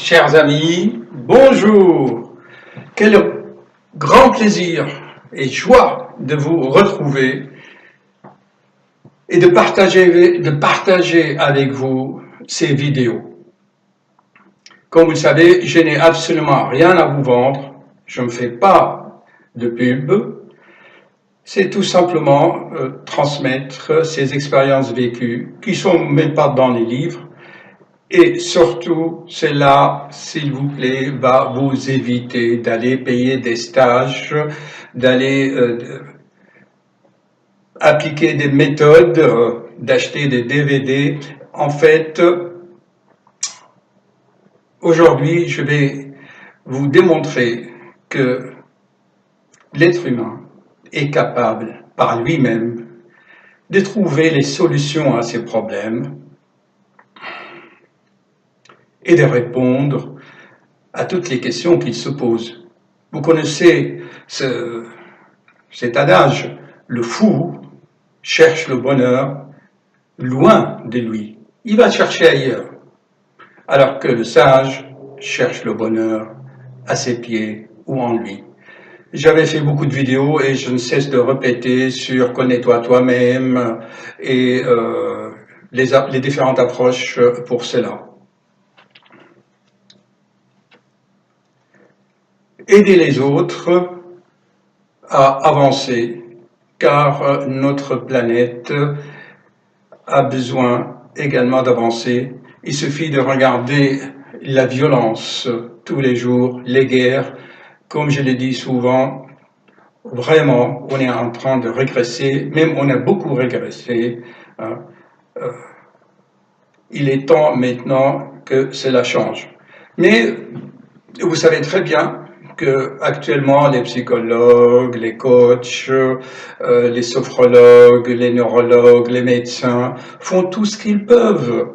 Chers amis, bonjour. Quel grand plaisir et joie de vous retrouver et de partager avec vous ces vidéos. Comme vous le savez, je n'ai absolument rien à vous vendre, je ne me fais pas de pub, c'est tout simplement transmettre ces expériences vécues qui ne sont même pas dans les livres. Et surtout, cela, s'il vous plaît, va vous éviter d'aller payer des stages, d'aller appliquer des méthodes, d'acheter des DVD. En fait, aujourd'hui, je vais vous démontrer que l'être humain est capable, par lui-même, de trouver les solutions à ses problèmes et de répondre à toutes les questions qu'il se pose. Vous connaissez cet adage, le fou cherche le bonheur loin de lui, il va chercher ailleurs, alors que le sage cherche le bonheur à ses pieds ou en lui. J'avais fait beaucoup de vidéos et je ne cesse de répéter sur connais-toi toi-même et les différentes approches pour cela. Aider les autres à avancer, car notre planète a besoin également d'avancer. Il suffit de regarder la violence tous les jours, les guerres. Comme je l'ai dit souvent, vraiment, on est en train de régresser, même on a beaucoup régressé. Il est temps maintenant que cela change. Mais vous savez très bien que actuellement les psychologues, les coachs, les sophrologues, les neurologues, les médecins font tout ce qu'ils peuvent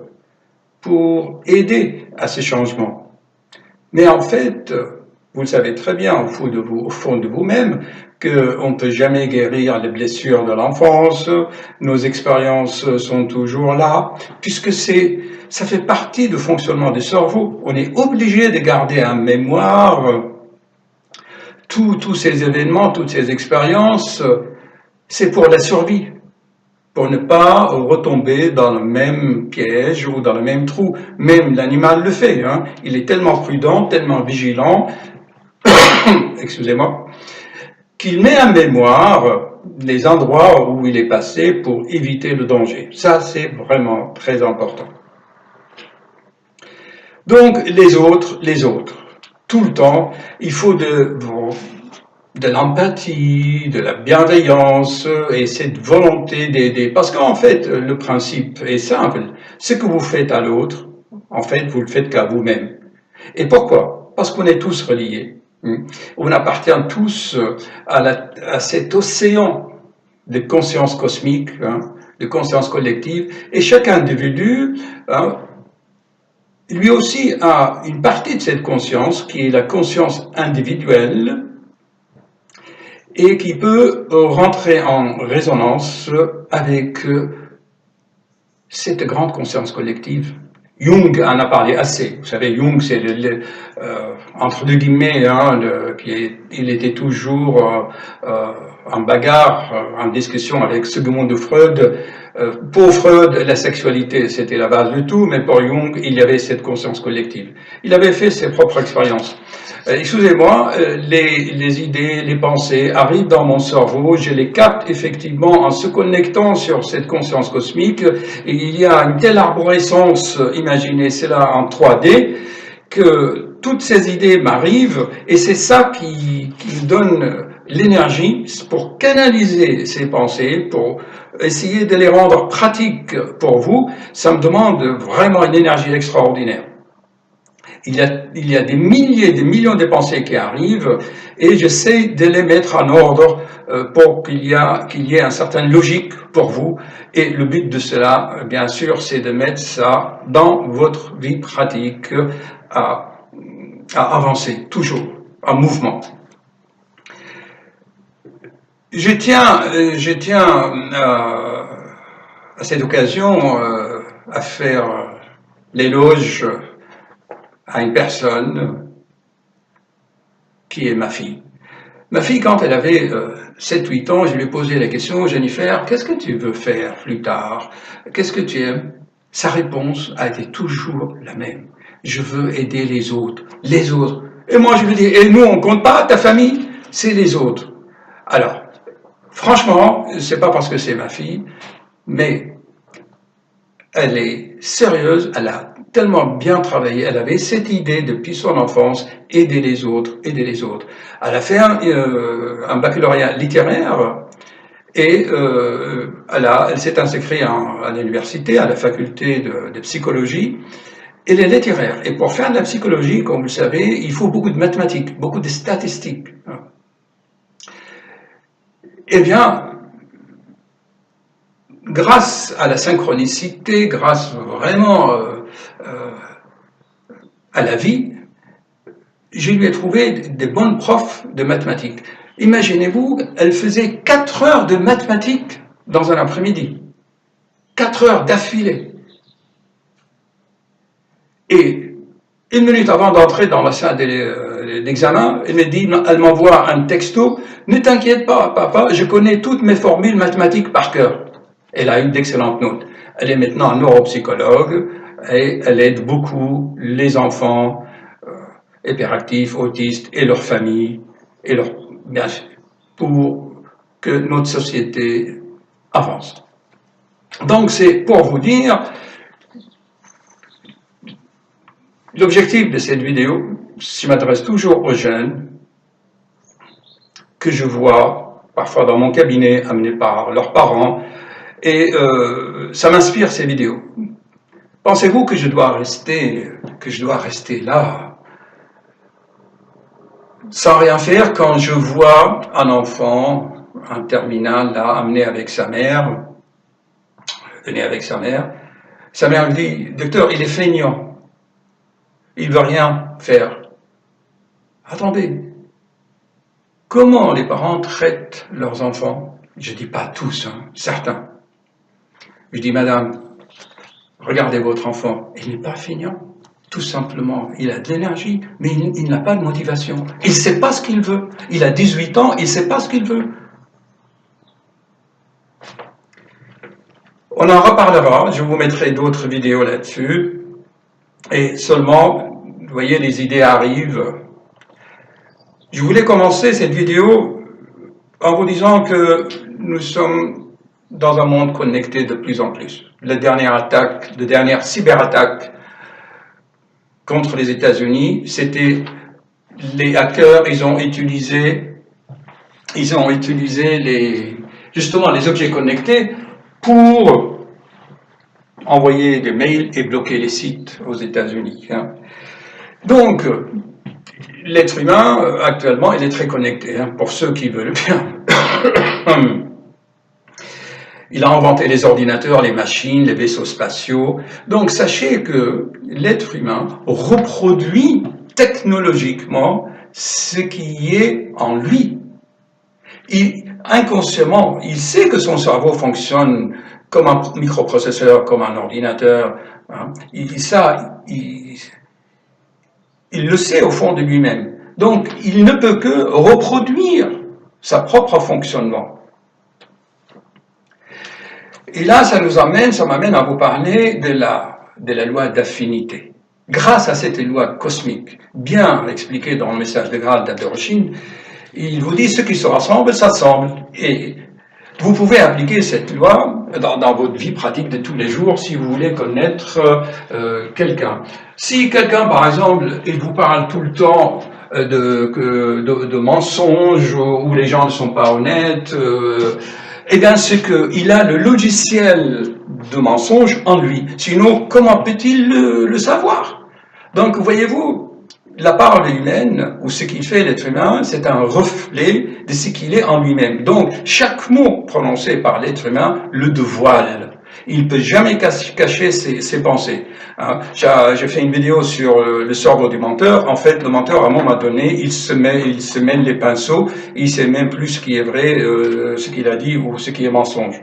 pour aider à ces changements. Mais en fait, vous le savez très bien au fond de vous-même qu'on ne peut jamais guérir les blessures de l'enfance, nos expériences sont toujours là, puisque ça fait partie du fonctionnement du cerveau. On est obligé de garder en mémoire tous ces événements, toutes ces expériences, c'est pour la survie, pour ne pas retomber dans le même piège ou dans le même trou. Même l'animal le fait, hein. Il est tellement prudent, tellement vigilant, excusez-moi, qu'il met en mémoire les endroits où il est passé pour éviter le danger. Ça, c'est vraiment très important. Donc, les autres, tout le temps, il faut de l'empathie, de la bienveillance et cette volonté d'aider. Parce qu'en fait, le principe est simple. Ce que vous faites à l'autre, en fait, vous le faites qu'à vous-même. Et pourquoi? Parce qu'on est tous reliés. On appartient tous à cet océan de conscience cosmique, de conscience collective, et chaque individu, lui aussi a une partie de cette conscience qui est la conscience individuelle et qui peut rentrer en résonance avec cette grande conscience collective. Jung en a parlé assez. Vous savez, Jung, c'est entre deux guillemets, il était toujours en bagarre, en discussion avec Sigmund Freud. Pour Freud, la sexualité, c'était la base de tout, mais pour Jung, il y avait cette conscience collective. Il avait fait ses propres expériences. Excusez-moi, les idées, les pensées arrivent dans mon cerveau, je les capte effectivement en se connectant sur cette conscience cosmique, et il y a une telle arborescence, imaginez cela en 3D, que toutes ces idées m'arrivent, et c'est ça qui donne l'énergie pour canaliser ces pensées, pour essayer de les rendre pratiques pour vous. Ça me demande vraiment une énergie extraordinaire. Il y a des milliers, des millions de pensées qui arrivent et j'essaie de les mettre en ordre pour qu'il y ait une certaine logique pour vous. Et le but de cela, bien sûr, c'est de mettre ça dans votre vie pratique à avancer, toujours, en mouvement. Je tiens à cette occasion à faire l'éloge à une personne qui est ma fille. Ma fille, quand elle avait 7-8 ans, je lui ai posé la question, Jennifer, qu'est-ce que tu veux faire plus tard? Qu'est-ce que tu aimes? Sa réponse a été toujours la même. Je veux aider les autres. Les autres. Et moi, je lui dis, et nous, on compte pas, ta famille? C'est les autres. Alors, franchement, c'est pas parce que c'est ma fille, mais elle est sérieuse, elle a tellement bien travaillé, elle avait cette idée depuis son enfance, aider les autres, aider les autres. Elle a fait un baccalauréat littéraire et elle s'est inscrite à l'université, à la faculté de psychologie. Elle est littéraire. Et pour faire de la psychologie, comme vous le savez, il faut beaucoup de mathématiques, beaucoup de statistiques. Eh bien, grâce à la synchronicité, grâce vraiment à la vie, je lui ai trouvé des bonnes profs de mathématiques. Imaginez-vous, elle faisait 4 heures de mathématiques dans un après-midi. 4 heures d'affilée. Et 1 minute avant d'entrer dans la salle d'examen, elle m'envoie un texto. Ne t'inquiète pas, papa, je connais toutes mes formules mathématiques par cœur. Elle a eu d'excellentes notes. Elle est maintenant neuropsychologue et elle aide beaucoup les enfants hyperactifs, autistes et leurs familles, bien sûr, pour que notre société avance. Donc c'est pour vous dire, l'objectif de cette vidéo, je m'adresse toujours aux jeunes que je vois parfois dans mon cabinet amenés par leurs parents, et ça m'inspire ces vidéos. Pensez-vous que je dois rester là sans rien faire quand je vois un enfant, un terminal là, amené avec sa mère, venir avec sa mère me dit, docteur, il est feignant, il ne veut rien faire. Attendez, comment les parents traitent leurs enfants? Je ne dis pas tous, hein, certains. Je dis, madame, regardez votre enfant, il n'est pas feignant. Tout simplement, il a de l'énergie, mais il n'a pas de motivation. Il ne sait pas ce qu'il veut. Il a 18 ans, il ne sait pas ce qu'il veut. On en reparlera, je vous mettrai d'autres vidéos là-dessus. Et seulement, vous voyez, les idées arrivent. Je voulais commencer cette vidéo en vous disant que nous sommes dans un monde connecté de plus en plus. La dernière cyberattaque contre les États-Unis, c'était les hackers, ils ont utilisé justement les objets connectés pour envoyer des mails et bloquer les sites aux États-Unis. Donc, l'être humain, actuellement, il est très connecté, pour ceux qui veulent bien. Il a inventé les ordinateurs, les machines, les vaisseaux spatiaux. Donc, sachez que l'être humain reproduit technologiquement ce qui est en lui. Inconsciemment, il sait que son cerveau fonctionne comme un microprocesseur, comme un ordinateur. Il le sait au fond de lui-même. Donc, il ne peut que reproduire sa propre fonctionnement. Et là, ça m'amène à vous parler de la loi d'affinité. Grâce à cette loi cosmique, bien expliquée dans le message de Graal d'Abderrachid, il vous dit ce qui se rassemble, s'assemble. Et vous pouvez appliquer cette loi dans votre vie pratique de tous les jours si vous voulez connaître quelqu'un. Si quelqu'un, par exemple, il vous parle tout le temps de mensonges, où les gens ne sont pas honnêtes, eh bien, c'est qu'il a le logiciel de mensonge en lui. Sinon, comment peut-il le savoir? Donc, voyez-vous, la parole humaine, ou ce qui fait l'être humain, c'est un reflet de ce qu'il est en lui-même. Donc, chaque mot prononcé par l'être humain le dévoile. Il ne peut jamais cacher ses pensées. J'ai fait une vidéo sur le cerveau du menteur. En fait, le menteur, à un moment donné, il se mêle les pinceaux, il ne sait même plus ce qui est vrai, ce qu'il a dit ou ce qui est mensonge.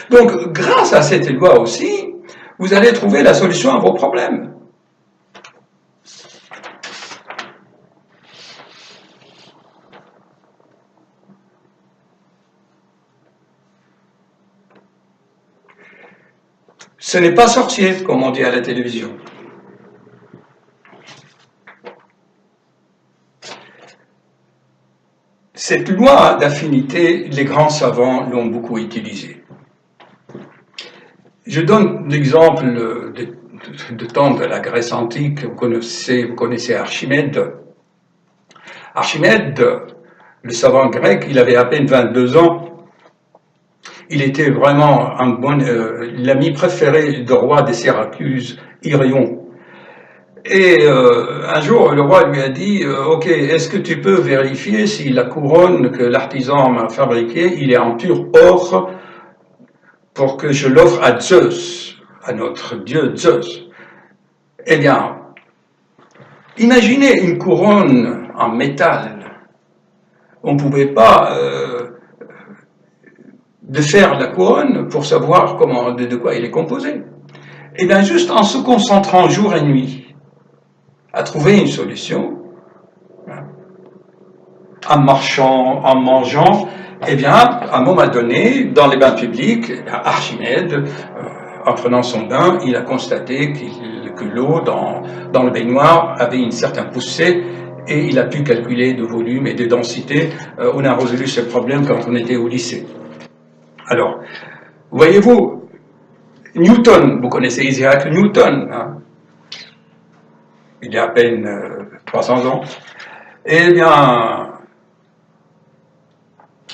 Donc, grâce à cette loi aussi, vous allez trouver la solution à vos problèmes. Ce n'est pas sorcier, comme on dit à la télévision. Cette loi d'affinité, les grands savants l'ont beaucoup utilisée. Je donne l'exemple de temps de la Grèce antique. Vous connaissez Archimède. Archimède, le savant grec, il avait à peine 22 ans. Il était vraiment l'ami préféré du roi des Syracuse, Irion. Et un jour, le roi lui a dit « Ok, est-ce que tu peux vérifier si la couronne que l'artisan m'a fabriquée, il est en pur or pour que je l'offre à Zeus, à notre dieu Zeus ?» Eh bien, imaginez une couronne en métal. On ne pouvait pas défaire la couronne pour savoir de quoi il est composé. Eh bien, juste en se concentrant jour et nuit, à trouver une solution, en marchant, en mangeant, eh bien, à un moment donné, dans les bains publics, Archimède, en prenant son bain, il a constaté que l'eau dans le baignoire avait une certaine poussée et il a pu calculer de volume et de densité. On a résolu ce problème quand on était au lycée. Alors, voyez-vous, Newton, vous connaissez Isaac Newton, hein? Il y a à peine 300 ans, eh bien,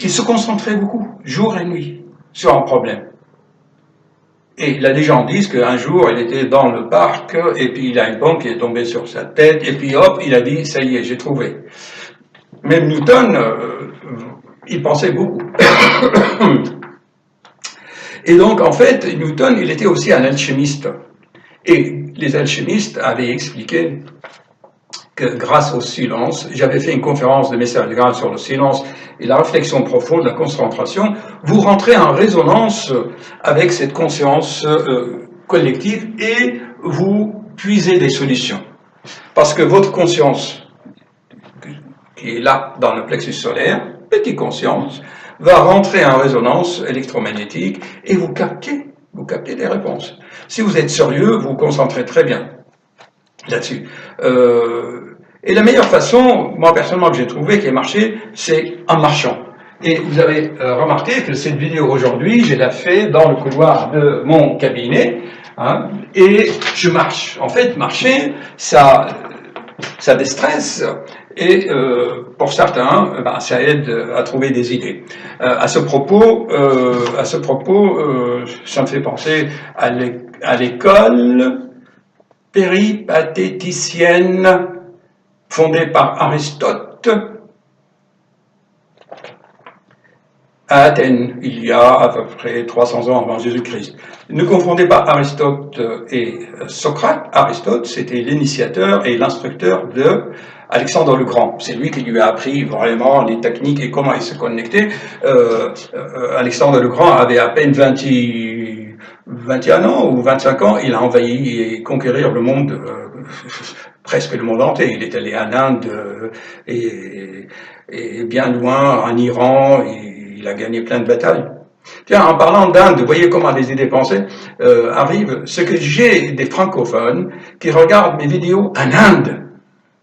il se concentrait beaucoup, jour et nuit, sur un problème. Et la légende dit qu'un jour, il était dans le parc, et puis il a une bombe qui est tombée sur sa tête, et puis hop, il a dit, ça y est, j'ai trouvé. Même Newton, il pensait beaucoup. Et donc, en fait, Newton, il était aussi un alchimiste. Et les alchimistes avaient expliqué que grâce au silence, j'avais fait une conférence de message de grâce sur le silence et la réflexion profonde, la concentration, vous rentrez en résonance avec cette conscience collective et vous puisez des solutions. Parce que votre conscience, qui est là dans le plexus solaire, petite conscience, va rentrer en résonance électromagnétique et vous captez des réponses. Si vous êtes sérieux, vous vous concentrez très bien là-dessus. Et la meilleure façon, moi personnellement que j'ai trouvé qui a marché, c'est en marchant. Et vous avez remarqué que cette vidéo aujourd'hui, je l'ai fait dans le couloir de mon cabinet, hein, et je marche. En fait, marcher, ça déstresse, et pour certains, ça aide à trouver des idées. À ce propos, ça me fait penser à l'école péripatéticienne fondée par Aristote à Athènes, il y a à peu près 300 ans avant Jésus-Christ. Ne confondez pas Aristote et Socrate. Aristote, c'était l'initiateur et l'instructeur de Alexandre le Grand. C'est lui qui lui a appris vraiment les techniques et comment il se connectait. Alexandre le Grand avait à peine 21 ans ou 25 ans, il a envahi et conquérir le monde, presque le monde entier. Il est allé en Inde et bien loin, en Iran, il a gagné plein de batailles. Tiens, en parlant d'Inde, vous voyez comment les idées pensées arrivent. Ce que j'ai des francophones qui regardent mes vidéos en Inde.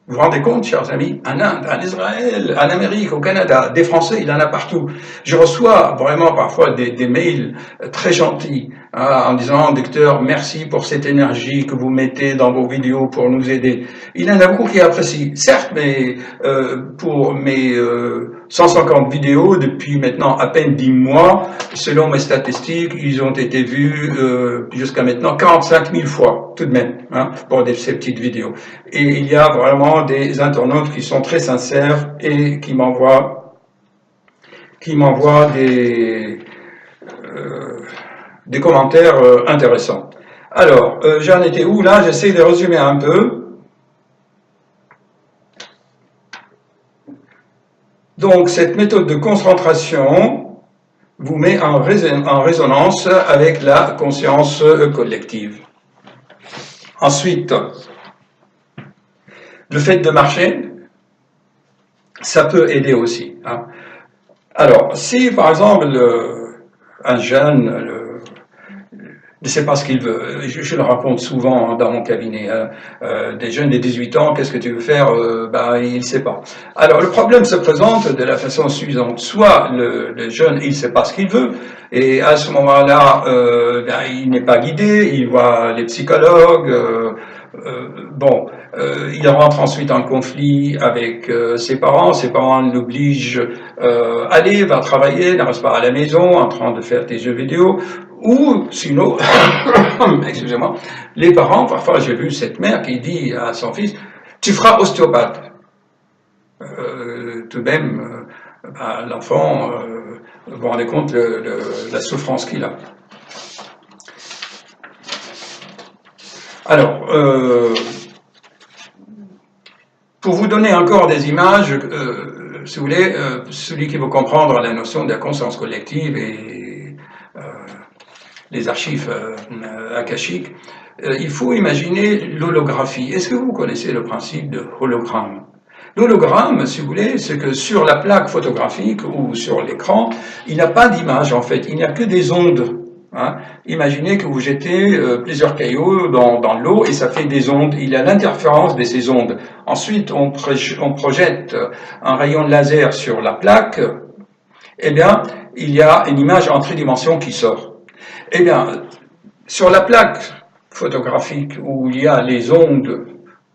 Vous vous rendez compte, chers amis, en Inde, en Israël, en Amérique, au Canada, des Français, il en a partout. Je reçois vraiment parfois des mails très gentils, hein, en disant « Docteur, merci pour cette énergie que vous mettez dans vos vidéos pour nous aider ». Il y en a beaucoup qui apprécient. Certes, mais pour mes 150 vidéos, depuis maintenant à peine 10 mois, selon mes statistiques, ils ont été vus jusqu'à maintenant 45 000 fois, tout de même, hein, pour ces petites vidéos. Et il y a vraiment des internautes qui sont très sincères et qui m'envoient des commentaires intéressants. Alors, j'en étais où là? J'essaie de résumer un peu. Donc, cette méthode de concentration vous met en résonance avec la conscience collective. Ensuite, le fait de marcher, ça peut aider aussi. Hein. Alors, si par exemple un jeune ne sait pas ce qu'il veut, je le raconte souvent dans mon cabinet, des jeunes de 18 ans, qu'est-ce que tu veux faire, il ne sait pas. Alors le problème se présente de la façon suivante, soit le jeune il ne sait pas ce qu'il veut, et à ce moment-là, il n'est pas guidé, il voit les psychologues, il rentre ensuite en conflit avec ses parents l'obligent allez, va travailler, ne reste pas à la maison en train de faire tes jeux vidéo, ou sinon, excusez-moi, les parents, parfois j'ai vu cette mère qui dit à son fils, tu feras ostéopathe. Tout de même, l'enfant, vous vous rendez compte la souffrance qu'il a. Alors, pour vous donner encore des images, si vous voulez, celui qui veut comprendre la notion de la conscience collective et les archives akashiques, il faut imaginer l'holographie. Est-ce que vous connaissez le principe de hologramme? L'hologramme, si vous voulez, c'est que sur la plaque photographique ou sur l'écran, il n'y a pas d'image en fait, il n'y a que des ondes. Hein. Imaginez que vous jetez plusieurs cailloux dans l'eau et ça fait des ondes. Il y a l'interférence de ces ondes. Ensuite, on projette un rayon laser sur la plaque. Eh bien, il y a une image en tridimension qui sort. Eh bien, sur la plaque photographique où il y a les ondes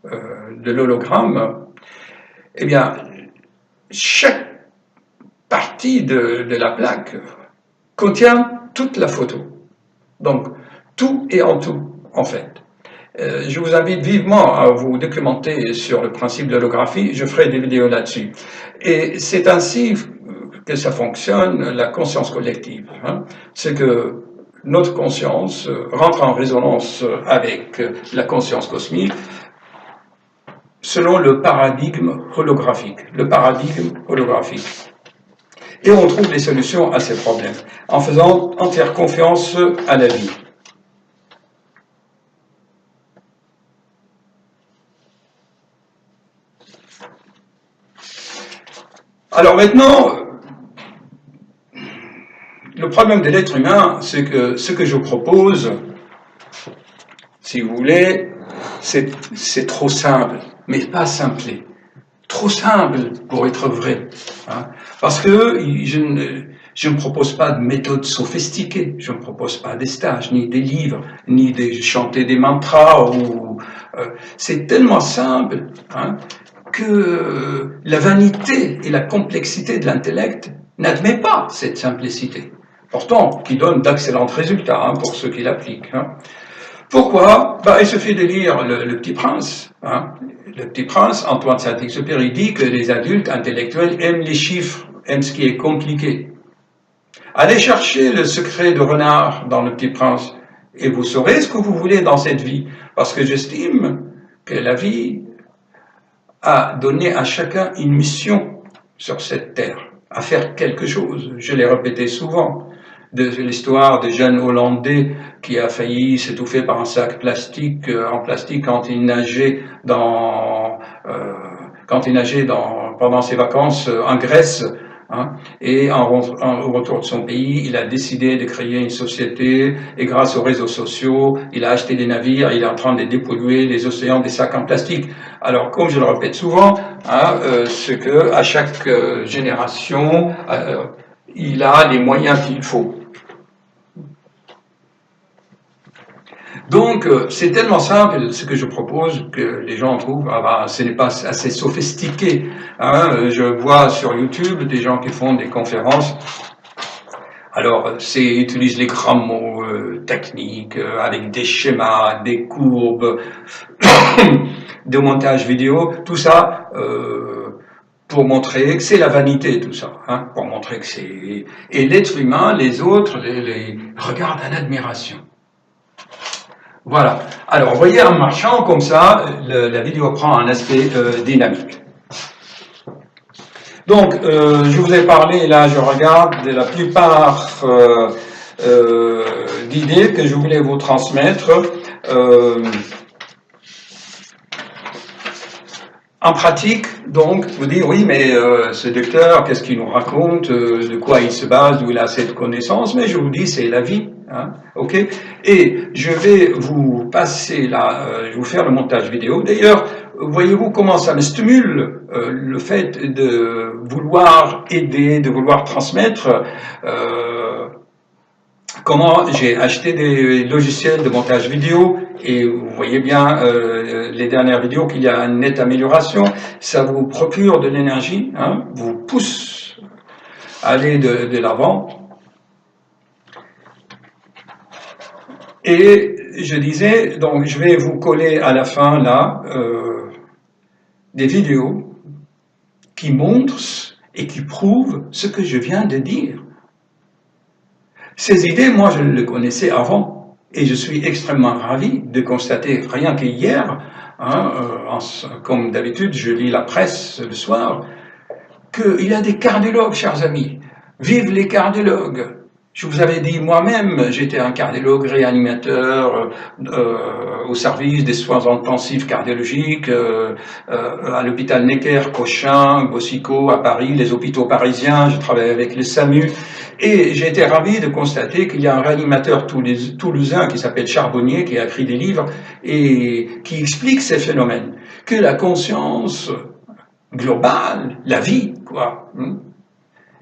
de l'hologramme, eh bien, chaque partie de la plaque contient toute la photo. Donc, tout est en tout, en fait. Je vous invite vivement à vous documenter sur le principe de l'holographie, je ferai des vidéos là-dessus. Et c'est ainsi que ça fonctionne, la conscience collective. Hein. C'est que notre conscience rentre en résonance avec la conscience cosmique selon le paradigme holographique. Le paradigme holographique. Et on trouve des solutions à ces problèmes en faisant entière confiance à la vie. Alors maintenant, le problème de l'être humain, c'est que ce que je propose, si vous voulez, c'est trop simple, mais pas simplé. Trop simple pour être vrai. Hein, parce que je ne propose pas de méthodes sophistiquées, je ne propose pas des stages, ni des livres, ni de chanter des mantras. C'est tellement simple hein, que la vanité et la complexité de l'intellect n'admet pas cette simplicité. Pourtant, qui donne d'excellents résultats hein, pour ceux qui l'appliquent. Hein. Pourquoi? Il suffit de lire le Petit Prince. Hein. Le Petit Prince, Antoine Saint-Exupéry dit que les adultes intellectuels aiment les chiffres, aiment ce qui est compliqué. Allez chercher le secret de renard dans le Petit Prince et vous saurez ce que vous voulez dans cette vie. Parce que j'estime que la vie a donné à chacun une mission sur cette terre, à faire quelque chose. Je l'ai répété souvent. De l'histoire des jeunes Hollandais qui a failli s'étouffer par un sac plastique en plastique quand il nageait pendant ses vacances en Grèce. Hein, et au retour de son pays, il a décidé de créer une société et grâce aux réseaux sociaux, il a acheté des navires, il est en train de dépolluer les océans des sacs en plastique. Alors, comme je le répète souvent, hein, c'est que à chaque génération, il a les moyens qu'il faut. Donc, c'est tellement simple ce que je propose que les gens trouvent, ce n'est pas assez sophistiqué. Hein. Je vois sur YouTube des gens qui font des conférences. Alors, utilisent les grands mots techniques, avec des schémas, des courbes, des montages vidéo, tout ça pour montrer que c'est la vanité, tout ça. Hein, pour montrer que c'est... Et l'être humain, les autres, les regardent en admiration. Voilà. Alors, vous voyez, en marchant comme ça, la vidéo prend un aspect dynamique. Donc, je vous ai parlé, là, je regarde de la plupart d'idées que je voulais vous transmettre. En pratique, donc, vous dites, oui, mais ce docteur, qu'est-ce qu'il nous raconte, de quoi il se base, d'où il a cette connaissance, mais je vous dis, c'est la vie, hein, ok? Et je vais vous passer là, je vais vous faire le montage vidéo. D'ailleurs, voyez-vous comment ça me stimule, le fait de vouloir aider, de vouloir transmettre, comment j'ai acheté des logiciels de montage vidéo et vous voyez bien les dernières vidéos qu'il y a une nette amélioration, ça vous procure de l'énergie, hein, vous pousse à aller de l'avant. Et je disais, donc je vais vous coller à la fin là des vidéos qui montrent et qui prouvent ce que je viens de dire. Ces idées, moi, je les connaissais avant, et je suis extrêmement ravi de constater, rien qu'hier, hein, comme d'habitude, je lis la presse le soir, qu'il y a des cardiologues, chers amis. Vive les cardiologues! Je vous avais dit moi-même, j'étais un cardiologue réanimateur au service des soins intensifs cardiologiques à l'hôpital Necker, Cochin, Boussicaut, à Paris, les hôpitaux parisiens, je travaillais avec les SAMU, et j'ai été ravi de constater qu'il y a un réanimateur toulousain qui s'appelle Charbonnier, qui a écrit des livres et qui explique ces phénomènes, que la conscience globale, la vie, quoi,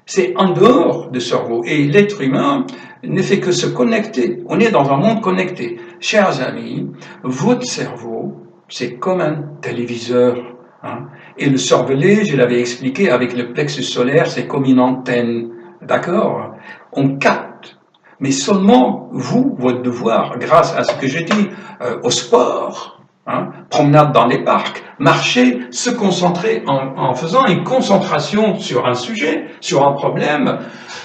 c'est en dehors du cerveau. Et l'être humain ne fait que se connecter. On est dans un monde connecté. Chers amis, votre cerveau, c'est comme un téléviseur. Hein. Et le cervelet, je l'avais expliqué, avec le plexus solaire, c'est comme une antenne. D'accord? On capte. Mais seulement vous, votre devoir, grâce à ce que je dis, au sport, hein, promenade dans les parcs, marcher, se concentrer en faisant une concentration sur un sujet, sur un problème,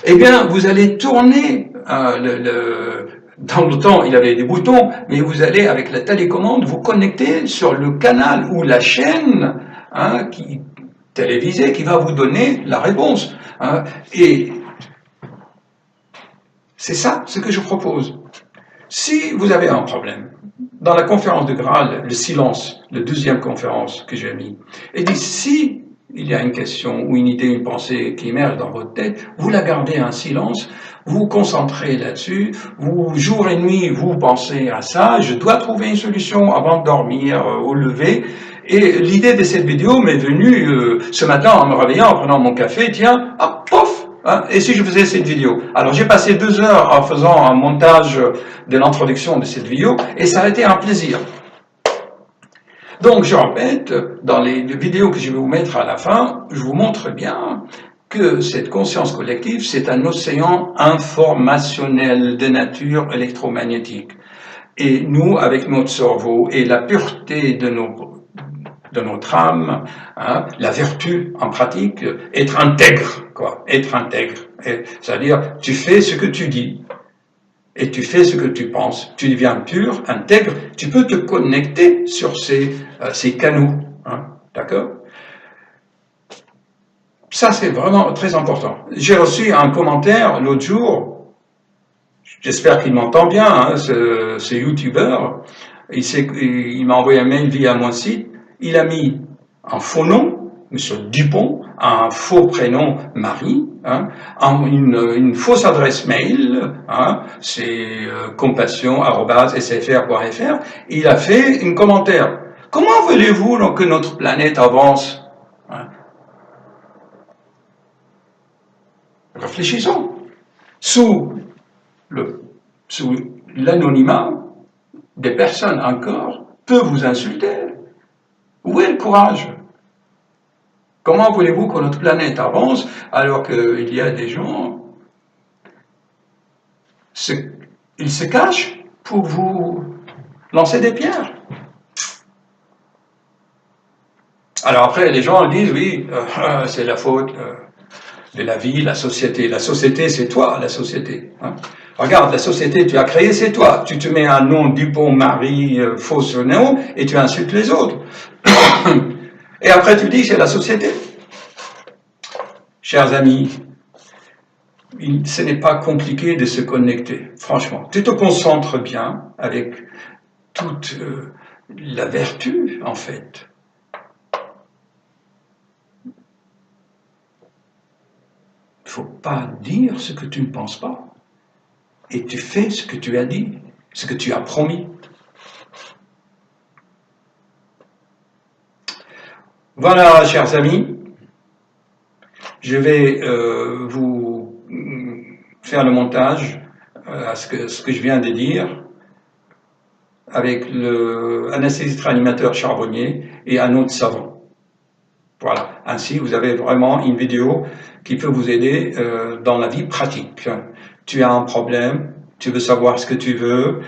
eh bien, vous allez tourner dans le temps, il y avait des boutons, mais vous allez, avec la télécommande, vous connecter sur le canal ou la chaîne hein, télévisée qui va vous donner la réponse. Hein, et c'est ça ce que je propose. Si vous avez un problème, dans la conférence de Graal, le silence, la deuxième conférence que j'ai mis, et dit si il y a une question ou une idée, une pensée qui émerge dans votre tête, vous la gardez en silence, vous vous concentrez là-dessus, vous jour et nuit vous pensez à ça, je dois trouver une solution avant de dormir, au lever. Et l'idée de cette vidéo m'est venue ce matin en me réveillant, en prenant mon café, tiens, hop, pof. Hein, et si je faisais cette vidéo? Alors j'ai passé 2 heures en faisant un montage de l'introduction de cette vidéo et ça a été un plaisir. Donc je répète, dans les vidéos que je vais vous mettre à la fin, je vous montre bien que cette conscience collective, c'est un océan informationnel de nature électromagnétique. Et nous, avec notre cerveau et la pureté de notre âme, hein, la vertu en pratique, être intègre, quoi, être intègre. C'est-à-dire, tu fais ce que tu dis et tu fais ce que tu penses. Tu deviens pur, intègre. Tu peux te connecter sur ces canaux, hein, d'accord? Ça, c'est vraiment très important. J'ai reçu un commentaire l'autre jour. J'espère qu'il m'entend bien, hein, ce youtubeur. Il m'a envoyé un mail via mon site. Il a mis un faux nom, M. Dupont, un faux prénom Marie, hein, une fausse adresse mail, hein, c'est compassion@sfr.fr. Il a fait un commentaire. Comment voulez-vous que notre planète avance? Hein? Réfléchissons. Sous l'anonymat, des personnes encore peuvent vous insulter. Où est le courage? Comment voulez-vous que notre planète avance alors qu'il y a des gens, ils se cachent pour vous lancer des pierres? Alors après, les gens disent, oui, c'est la faute de la vie, la société. La société, c'est toi, la société. Hein. Regarde, la société, tu as créé, c'est toi. Tu te mets un nom, Dupont, Marie, faux nom, et tu insultes les autres. Et après, tu dis, c'est la société. Chers amis, ce n'est pas compliqué de se connecter, franchement. Tu te concentres bien avec toute la vertu, en fait. Il ne faut pas dire ce que tu ne penses pas. Et tu fais ce que tu as dit, ce que tu as promis. Voilà, chers amis, je vais vous faire le montage à ce que je viens de dire avec l'anesthésiste réanimateur charbonnier et un autre savant. Voilà, ainsi vous avez vraiment une vidéo qui peut vous aider dans la vie pratique. Tu as un problème, tu veux savoir ce que tu veux,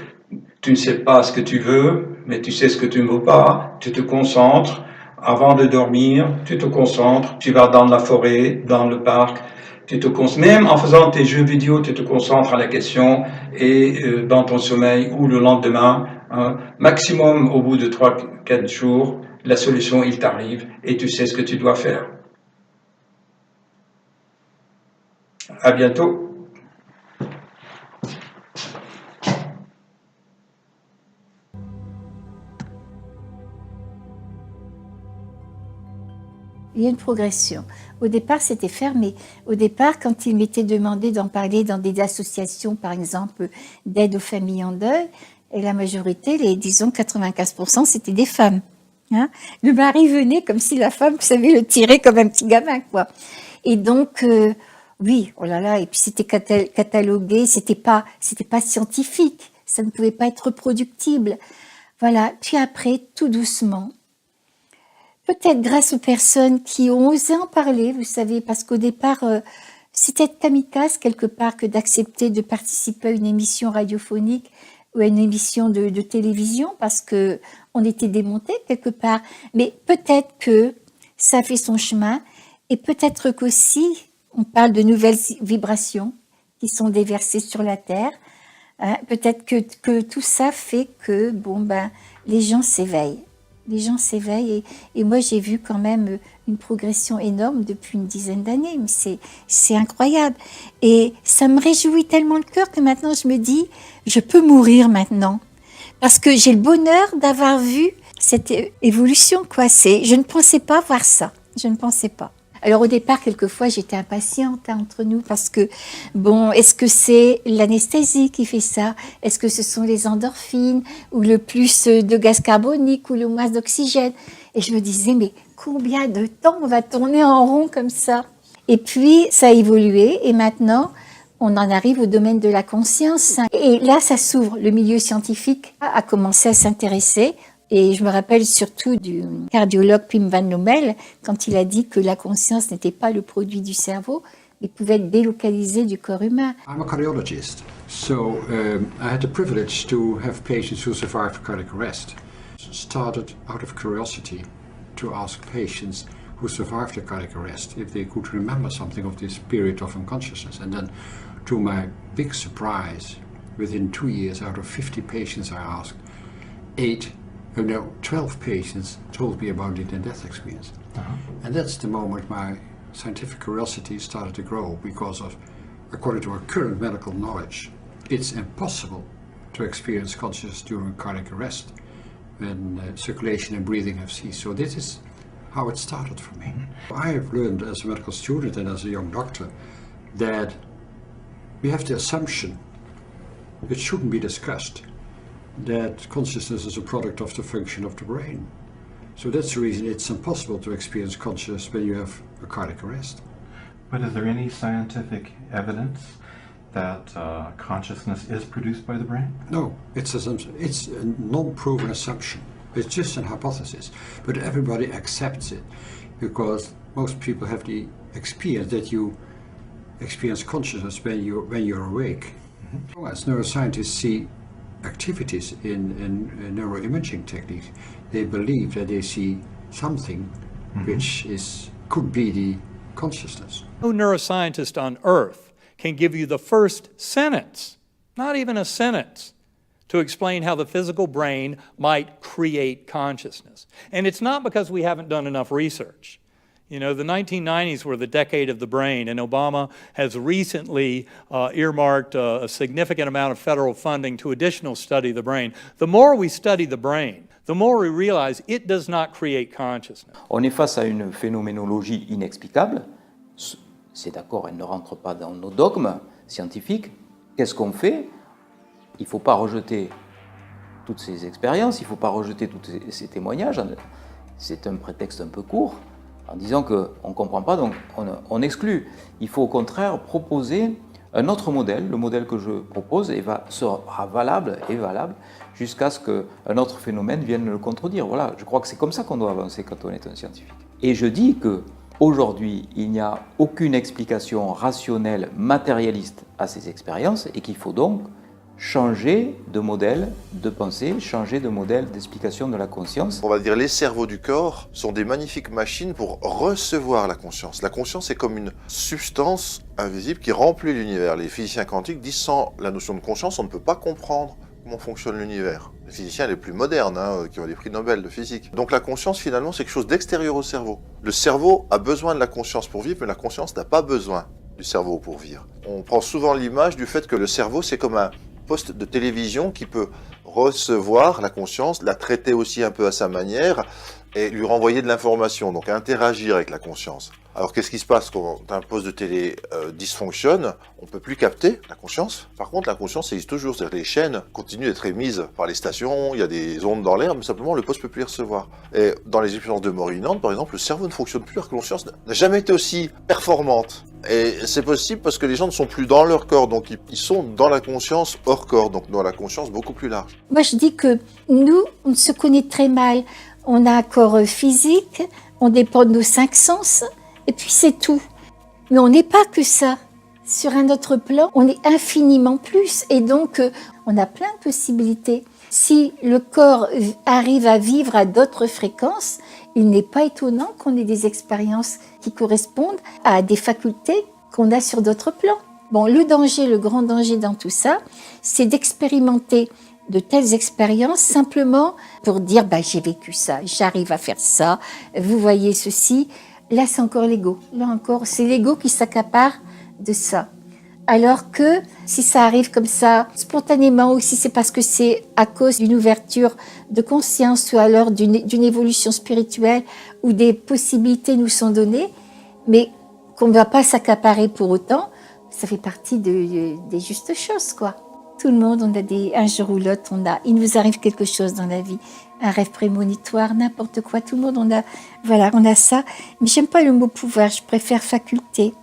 tu ne sais pas ce que tu veux, mais tu sais ce que tu ne veux pas, tu te concentres. Avant de dormir, tu te concentres, tu vas dans la forêt, dans le parc, tu te concentres, même en faisant tes jeux vidéo, tu te concentres à la question et dans ton sommeil ou le lendemain, maximum au bout de 3-4 jours, la solution, il t'arrive et tu sais ce que tu dois faire. À bientôt. Il y a une progression. Au départ, c'était fermé. Au départ, quand il m'était demandé d'en parler dans des associations, par exemple, d'aide aux familles en deuil, et la majorité, disons 95%, c'était des femmes. Hein, le mari venait comme si la femme, vous savez, le tirait comme un petit gamin, quoi. Et donc, oui, oh là là, et puis c'était catalogué, c'était pas scientifique, ça ne pouvait pas être reproductible. Voilà. Puis après, tout doucement, peut-être grâce aux personnes qui ont osé en parler, vous savez, parce qu'au départ, c'était kamikaze quelque part que d'accepter de participer à une émission radiophonique ou à une émission de télévision, parce que on était démonté quelque part. Mais peut-être que ça fait son chemin, et peut-être qu'aussi, on parle de nouvelles vibrations qui sont déversées sur la Terre. Hein, peut-être que tout ça fait que, les gens s'éveillent. Les gens s'éveillent et moi j'ai vu quand même une progression énorme depuis une dizaine d'années, mais c'est incroyable. Et ça me réjouit tellement le cœur que maintenant je me dis, je peux mourir maintenant. Parce que j'ai le bonheur d'avoir vu cette évolution, quoi. Je ne pensais pas voir ça, je ne pensais pas. Alors au départ, quelquefois, j'étais impatiente entre nous parce que, est-ce que c'est l'anesthésie qui fait ça? Est-ce que ce sont les endorphines ou le plus de gaz carbonique ou le moins d'oxygène? Et je me disais, mais combien de temps on va tourner en rond comme ça? Et puis, ça a évolué et maintenant, on en arrive au domaine de la conscience. Et là, ça s'ouvre. Le milieu scientifique a commencé à s'intéresser. Et je me rappelle surtout du cardiologue Pim van Lommel, quand il a dit que la conscience n'était pas le produit du cerveau, mais pouvait être délocalisée du corps humain. I'm a cardiologist, so I had the privilege to have patients who survived cardiac arrest. Started out of curiosity to ask patients who survived the cardiac arrest if they could remember something of this period of unconsciousness. And then, to my big surprise, within 2 years, out of 50 patients I asked, 12 patients told me about the near-death experience. And that's the moment my scientific curiosity started to grow, because according to our current medical knowledge, it's impossible to experience consciousness during cardiac arrest when circulation and breathing have ceased. So this is how it started for me. I have learned as a medical student and as a young doctor that we have the assumption, it shouldn't be discussed, that consciousness is a product of the function of the brain. So that's the reason it's impossible to experience consciousness when you have a cardiac arrest. But is there any scientific evidence that consciousness is produced by the brain? No, it's a non-proven assumption. It's just an hypothesis. But everybody accepts it because most people have the experience that you experience consciousness when you're awake. Mm-hmm. As neuroscientists see activities in neuroimaging techniques, they believe that they see something which could be the consciousness. No neuroscientist on earth can give you the first sentence, not even a sentence, to explain how the physical brain might create consciousness. And it's not because we haven't done enough research. You know, the 1990s were the decade of the brain, and Obama has recently earmarked a significant amount of federal funding to additional study the brain. The more we study the brain, the more we realize it does not create consciousness. On est face à une phénoménologie inexplicable. c'est d'accord, elle ne rentre pas dans nos dogmes scientifiques. Qu'est-ce qu'on fait? Il ne faut pas rejeter toutes ces expériences, il ne faut pas rejeter tous ces témoignages. C'est un prétexte un peu court, en disant qu'on ne comprend pas, donc on exclut. Il faut au contraire proposer un autre modèle. Le modèle que je propose sera valable jusqu'à ce qu'un autre phénomène vienne le contredire. Voilà, je crois que c'est comme ça qu'on doit avancer quand on est un scientifique. Et je dis qu'aujourd'hui, il n'y a aucune explication rationnelle, matérialiste à ces expériences et qu'il faut donc changer de modèle de pensée, changer de modèle d'explication de la conscience. On va dire les cerveaux du corps sont des magnifiques machines pour recevoir la conscience. La conscience est comme une substance invisible qui remplit l'univers. Les physiciens quantiques disent sans la notion de conscience, on ne peut pas comprendre comment fonctionne l'univers. Les physiciens les plus modernes, qui ont des prix Nobel de physique. Donc la conscience, finalement, c'est quelque chose d'extérieur au cerveau. Le cerveau a besoin de la conscience pour vivre, mais la conscience n'a pas besoin du cerveau pour vivre. On prend souvent l'image du fait que le cerveau, c'est comme un poste de télévision qui peut recevoir la conscience, la traiter aussi un peu à sa manière et lui renvoyer de l'information, donc interagir avec la conscience. Alors qu'est-ce qui se passe quand un poste de télé dysfonctionne? On ne peut plus capter la conscience. Par contre, la conscience existe toujours, c'est-à-dire les chaînes continuent d'être émises par les stations, il y a des ondes dans l'air, mais simplement le poste ne peut plus les recevoir. Et dans les expériences de mort imminente, par exemple, le cerveau ne fonctionne plus, alors que la conscience n'a jamais été aussi performante. Et c'est possible parce que les gens ne sont plus dans leur corps, donc ils sont dans la conscience hors corps, donc dans la conscience beaucoup plus large. Moi, je dis que nous, on se connaît très mal. On a un corps physique, on dépend de nos 5 sens, et puis c'est tout. Mais on n'est pas que ça. Sur un autre plan, on est infiniment plus, et donc on a plein de possibilités. Si le corps arrive à vivre à d'autres fréquences, il n'est pas étonnant qu'on ait des expériences qui correspondent à des facultés qu'on a sur d'autres plans. Bon, le grand danger dans tout ça, c'est d'expérimenter de telles expériences simplement pour dire j'ai vécu ça, j'arrive à faire ça, vous voyez ceci. Là, c'est encore l'ego. Là encore, c'est l'ego qui s'accapare de ça. Alors que si ça arrive comme ça, spontanément, ou si c'est parce que c'est à cause d'une ouverture de conscience ou alors d'une évolution spirituelle où des possibilités nous sont données, mais qu'on ne va pas s'accaparer pour autant, ça fait partie des justes choses, quoi. Tout le monde, un jour ou l'autre, il nous arrive quelque chose dans la vie, un rêve prémonitoire, n'importe quoi. Tout le monde, on a ça. Mais j'aime pas le mot pouvoir, je préfère faculté.